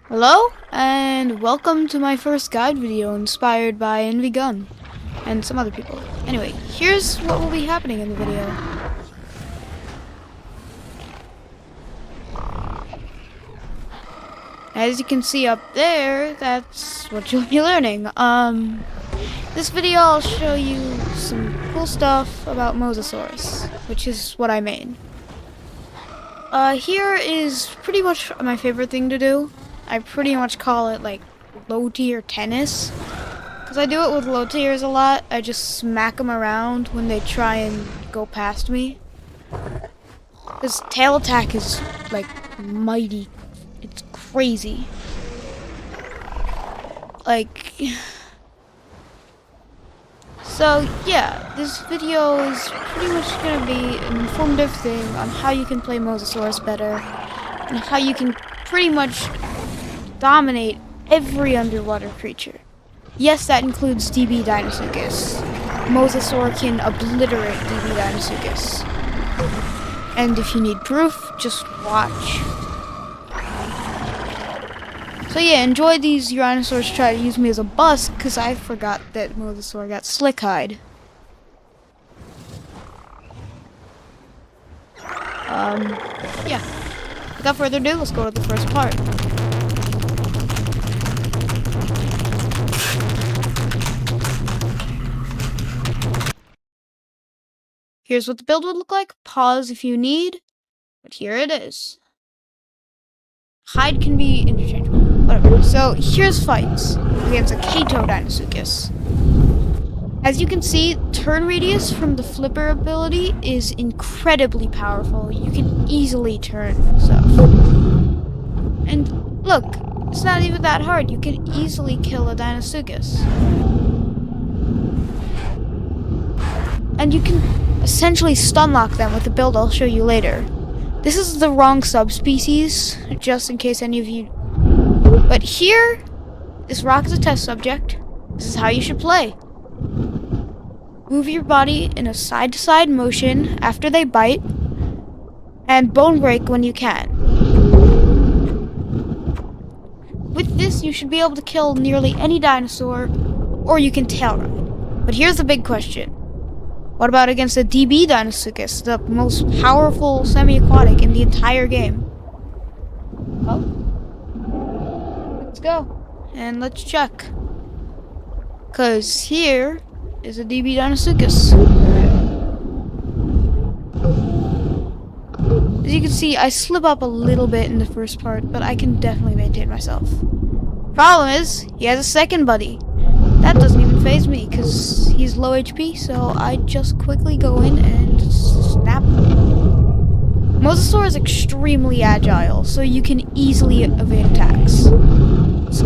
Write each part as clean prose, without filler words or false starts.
Hello, and welcome to my first guide video inspired by Nvgunn and some other people. Anyway, here's what will be happening in the video. As you can see up there, that's what you'll be learning. This video I'll show you some cool stuff about MOSASAURUS, which is what I made. Here is pretty much my favorite thing to do. I pretty much call it like low tier tennis. Because I do it with low tiers a lot. I just smack them around when they try and go past me. This tail attack is like mighty. It's crazy. Like... So yeah, this video is pretty much going to be an informative thing on how you can play MOSASAURUS better. And how you can pretty much dominate every underwater creature. Yes, that includes DB Deinosuchus. Mosasaur can obliterate DB Deinosuchus. And if you need proof, just watch. So yeah, enjoy these Uranosaurs try to use me as a bus, because I forgot that Mosasaur got Slick Hide. Yeah. Without further ado, let's go to the first part. Here's what the build would look like. Pause if you need, but here it is. Hide can be interchangeable. Whatever. So here's fights against a Kato Deinosuchus. As you can see, turn radius from the flipper ability is incredibly powerful. You can easily turn stuff. And look, it's not even that hard. You can easily kill a Deinosuchus. And you can essentially stunlock them with the build I'll show you later. This is the wrong subspecies, just in case any of you... But here, this rock is a test subject. This is how you should play. Move your body in a side-to-side motion after they bite, and bone break when you can. With this, you should be able to kill nearly any dinosaur, or you can tail ride. But here's the big question. What about against a DB Deinosuchus, the most powerful semi-aquatic in the entire game? Well, let's go. And let's check. Because here is a DB Deinosuchus. As you can see, I slip up a little bit in the first part, but I can definitely maintain myself. Problem is, he has a second buddy. That doesn't even faze me, because he's low HP, so I just quickly go in and snap. Mosasaur is extremely agile, so you can easily evade attacks. So,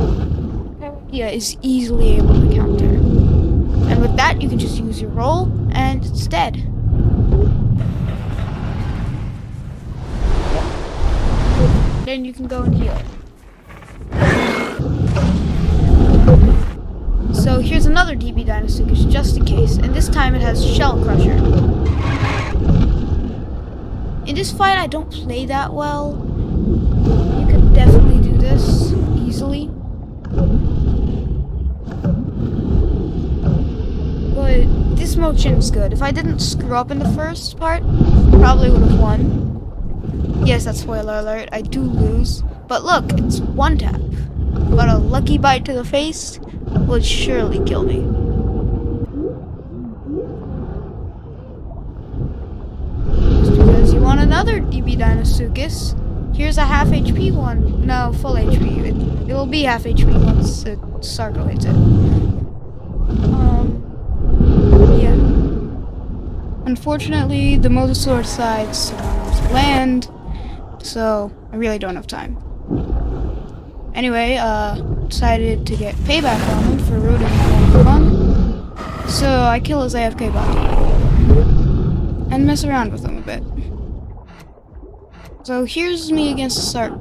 yeah, is easily able to counter. And with that, you can just use your roll, and it's dead. Then you can go and heal. So here's another DB Deinosuchus just in case, and this time it has Shell Crusher. In this fight I don't play that well. You could definitely do this easily. But this motion is good. If I didn't screw up in the first part, probably would have won. Yes, that's spoiler alert, I do lose. But look, it's one tap. But a lucky bite to the face would surely kill me. Just because you want another DB Deinosuchus, here's a half HP one. No, full HP. It will be half HP once Sarko hits it. Yeah. Unfortunately, the Mosasaur side surrounds land, so I really don't have time. Anyway, decided to get payback on him for rooting Nvgunn. So I kill his AFK body. And mess around with him a bit. So here's me against the Sark.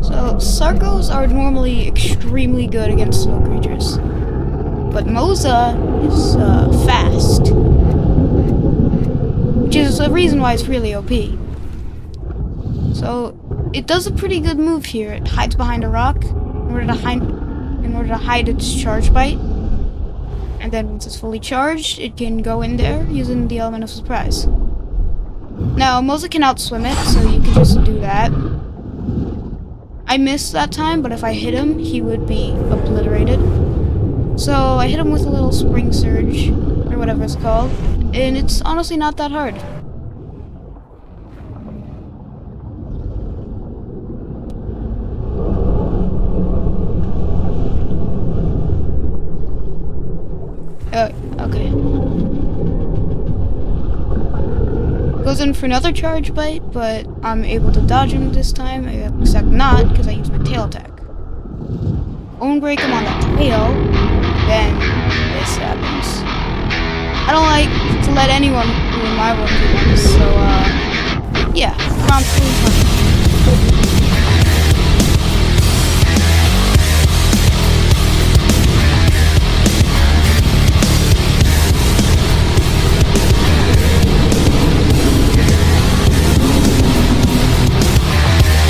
So Sarkos are normally extremely good against snow creatures. but Mosa is fast, which is the reason why it's really OP. So it does a pretty good move here. It hides behind a rock in order to hide its charge bite, and then once it's fully charged, it can go in there using the element of surprise. Now Mosa can outswim it, so you can just do that. I missed that time, but if I hit him, he would be obliterated. So I hit him with a little spring surge, or whatever it's called, and it's honestly not that hard. Okay. Goes in for another charge bite, but I'm able to dodge him this time, except not, because I used my tail attack. Bone break him on the tail, then this happens. I don't like to let anyone ruin my 1v1s, so yeah, round 300.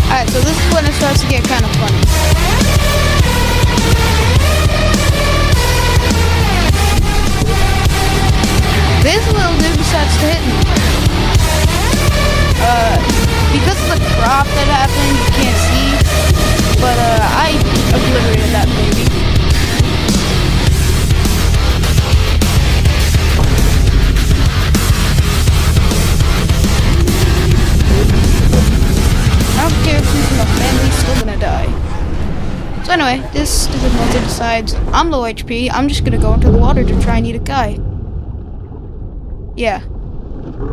Alright, so this is when it starts to get kind of funny. This little dude decides to hit me. Because of the crop that happened, you can't see, but I obliterated that baby. I don't care if he's in the family, he's still gonna die. So anyway, this stupid monster decides I'm low HP, I'm just gonna go into the water to try and eat a guy. Yeah,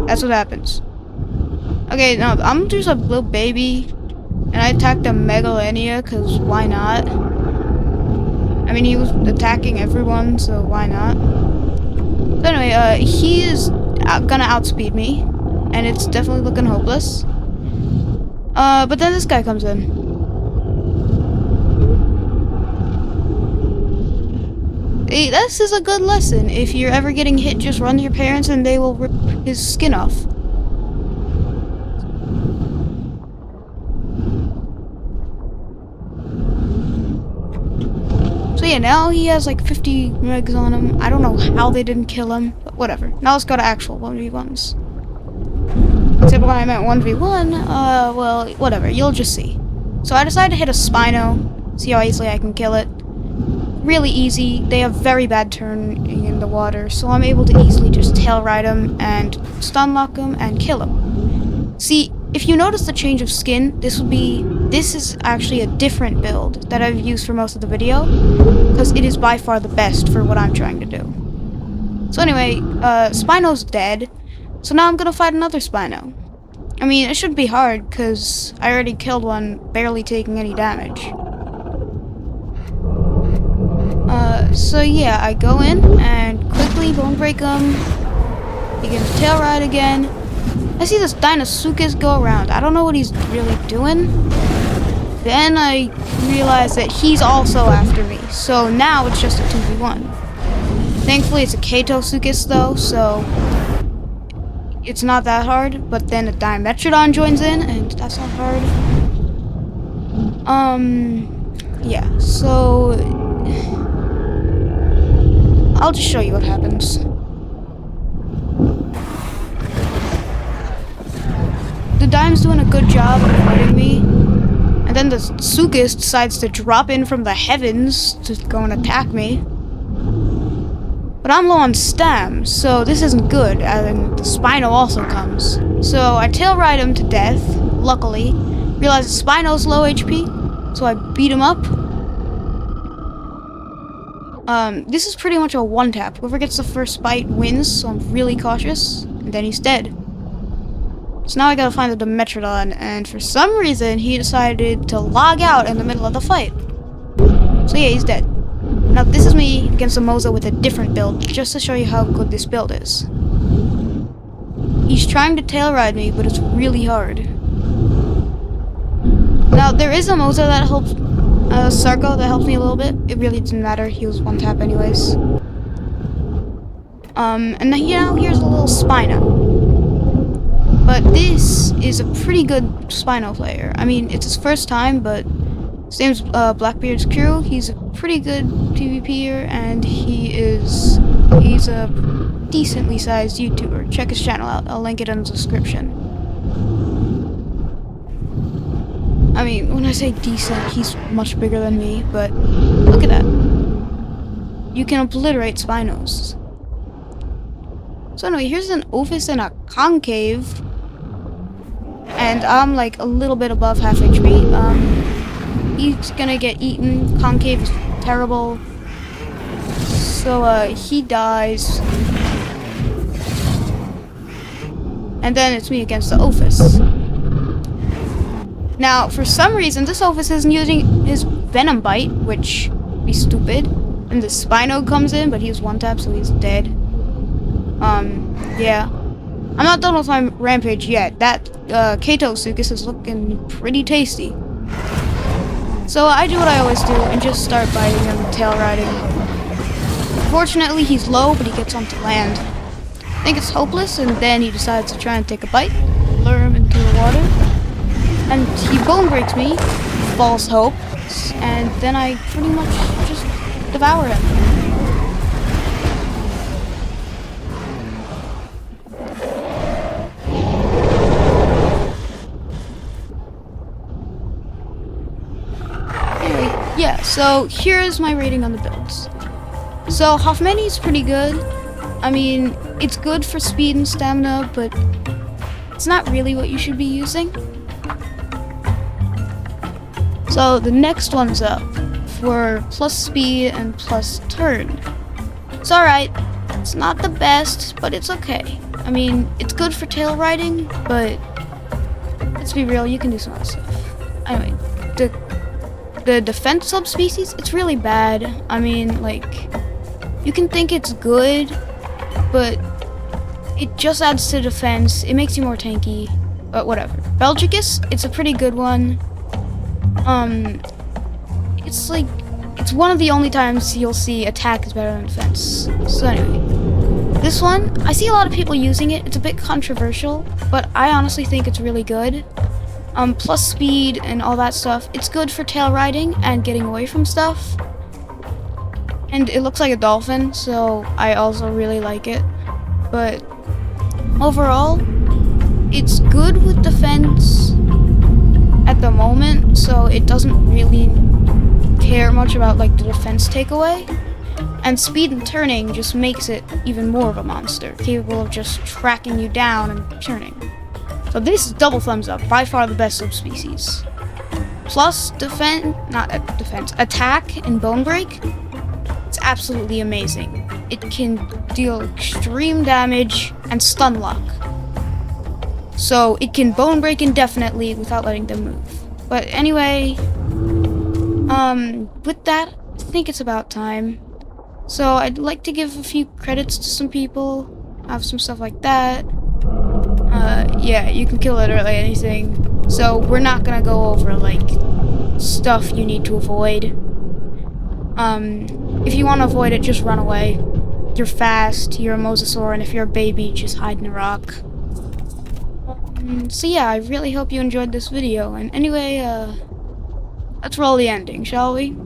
that's what happens. Okay, now I'm just a little baby, and I attacked a Megalania, cause why not? I mean, he was attacking everyone, so why not? So anyway, he is gonna outspeed me, and it's definitely looking hopeless. But then this guy comes in. Hey, this is a good lesson. If you're ever getting hit, just run to your parents and they will rip his skin off. So yeah, now he has like 50 megs on him. I don't know how they didn't kill him, but whatever. Now let's go to actual 1v1s. Except when I meant 1v1, well, whatever, you'll just see. So I decided to hit a Spino, see how easily I can kill it. Really easy. They have very bad turning in the water, so I'm able to easily just tail ride him and stun lock him and kill him. See, if you notice the change of skin, this is actually a different build that I've used for most of the video, because it is by far the best for what I'm trying to do. So anyway, Spino's dead. So now I'm gonna fight another Spino. I mean, it shouldn't be hard, because I already killed one, barely taking any damage. So yeah, I go in, and quickly bone break him. Begin to tail ride again. I see this Deinosuchus go around. I don't know what he's really doing. Then I realize that he's also after me. So now it's just a 2v1. Thankfully it's a Katosuchus though, so it's not that hard, but then a Dimetrodon joins in, and that's not hard. Yeah, so I'll just show you what happens. The Dime's doing a good job of fighting me, and then the Suchus decides to drop in from the heavens to go and attack me. But I'm low on stam, so this isn't good, and the Spino also comes. So I tail ride him to death, luckily. Realize the Spino's low HP, so I beat him up. This is pretty much a one-tap. Whoever gets the first bite wins, so I'm really cautious. And then he's dead. So now I gotta find the Dimetrodon, and for some reason, he decided to log out in the middle of the fight. So yeah, he's dead. Now this is me against a Mosa with a different build, just to show you how good this build is. He's trying to tail ride me, but it's really hard. Now there is a Mosa that helps, Sarko that helps me a little bit. It really didn't matter, he was one tap anyways. And then, here's a little Spino. But this is a pretty good Spino player. I mean, it's his first time, but his name's Blackbeard's Crew. He's a pretty good PvPer, and he's a decently sized YouTuber. Check his channel out. I'll link it in the description. I mean, when I say decent, he's much bigger than me, but look at that. You can obliterate Spinos. So anyway, here's an Ophis and a Concave. And I'm like a little bit above half HP. He's gonna get eaten. Concave is terrible. So he dies. And then it's me against the Ophis. Now, for some reason, this Ophis isn't using his Venom Bite, which would be stupid. And the Spino comes in, but he's one tap, so he's dead. Yeah. I'm not done with my rampage yet. That Kato Sugus is looking pretty tasty. So I do what I always do and just start biting him and tail riding. Fortunately, he's low, but he gets onto land. I think it's hopeless, and then he decides to try and take a bite, lure him into the water, and he bone breaks me, false hope, and then I pretty much just devour him. Yeah, so here's my rating on the builds. So Hoffmani's pretty good. I mean, it's good for speed and stamina, but it's not really what you should be using. So the next one's up for plus speed and plus turn. It's alright. It's not the best, but it's okay. I mean, it's good for tail riding, but let's be real, you can do some other stuff. Anyway, the defense subspecies, it's really bad. I mean, like, you can think it's good, but it just adds to defense. It makes you more tanky, but whatever. Belgicus, it's a pretty good one. It's like, it's one of the only times you'll see attack is better than defense. So anyway, this one, I see a lot of people using it. It's a bit controversial, but I honestly think it's really good. Plus speed and all that stuff. It's good for tail riding and getting away from stuff. And it looks like a dolphin, so I also really like it. But overall, it's good with defense at the moment, so it doesn't really care much about like the defense takeaway. And speed and turning just makes it even more of a monster, capable of just tracking you down and turning. So this is double thumbs up, by far the best subspecies. Plus attack and bone break, it's absolutely amazing. It can deal extreme damage and stun lock. So it can bone break indefinitely without letting them move. But anyway, with that, I think it's about time. So I'd like to give a few credits to some people, have some stuff like that. Yeah, you can kill literally anything. So we're not gonna go over like stuff you need to avoid. If you want to avoid it, just run away. You're fast, you're a mosasaur, and if you're a baby, just hide in a rock. So yeah, I really hope you enjoyed this video. And anyway, let's roll the ending, shall we?